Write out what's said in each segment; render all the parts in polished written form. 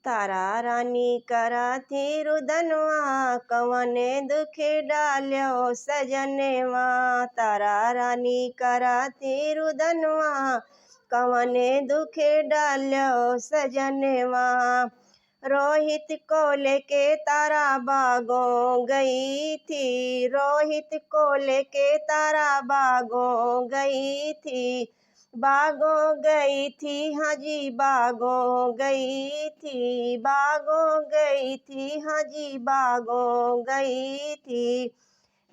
तारा रानी करा थी रुदनवा, कवने दुख डाल्यो सजनवा। तारा रानी करा थी रुदनवा, कवने दुख डाल्यो सजनवा। रोहित को लेके तारा बागों गई थी, रोहित को लेके तारा बागों गई थी। बागों गई थी, हाँ जी बागों गई थी, बागों गई थी, हाँ जी बागों गई थी।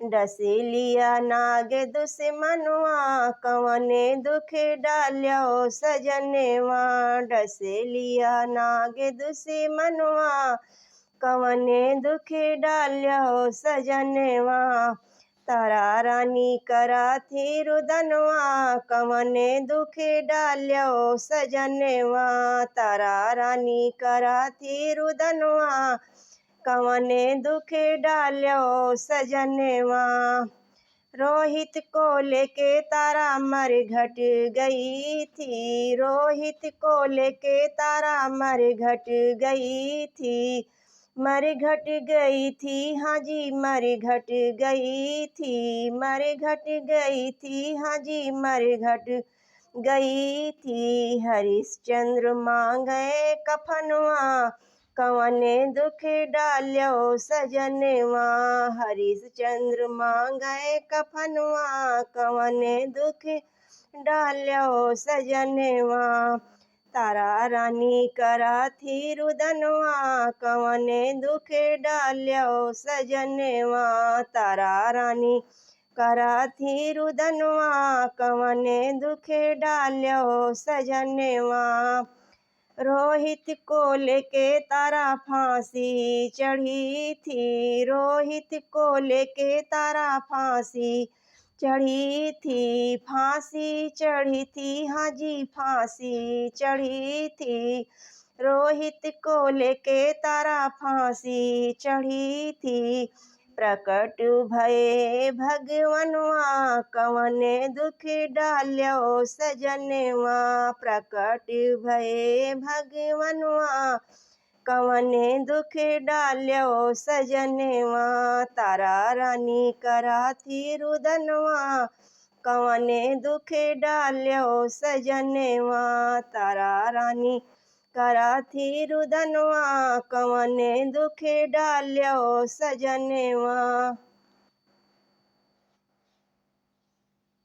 डस लिया नाग दुश्मनवा, कवने दुख डाल्यो सजनवा। डस लिया नाग दुश्मनवा, कवने दुख डाल्यो सजनवा। तारा रानी करा थी रुदनवा, कवने दुख डाल्यो सजनवा। तारा रानी करा थी रुदनवा, कवने दुख डाल्यो सजनवा। रोहित को लेके तारा मरघट गई थी, रोहित को लेके तारा मरघट गई थी। मरघट गई थी, हाँ जी मरघट गई थी, मरघट गई थी, हाँ जी मरघट गई थी। हरिश्चंद्र मांगे कफनवा, कवने दुख डाल्यो सजनवा। हरिश्चंद्र मांगे कफनवा, कवने दुख डाल्यो सजनवा। तारा रानी करा थी रुदनवा, कवने दुख डाल्यो सजनवा। तारा रानी करा थी रुदनवा, कवने दुख डाल्यो सजनवा। रोहित को लेके तारा फांसी चढ़ी थी, रोहित को लेके तारा फांसी चढ़ी थी। फांसी चढ़ी थी, हाँ जी फांसी चढ़ी थी। रोहित को लेके तारा फांसी चढ़ी थी। प्रकट भये भगवनवा, कवने दुख डाल्यो सजनवा। प्रकट भये भगवनवा, कवने दुख डाल्यो सजनवा। तारा रानी करा थी रुदनवा, कवने दुख डाल्यो सजनवा। तारा रानी करा थी रुदनवा, कवने दुख डाल्यो सजनवा।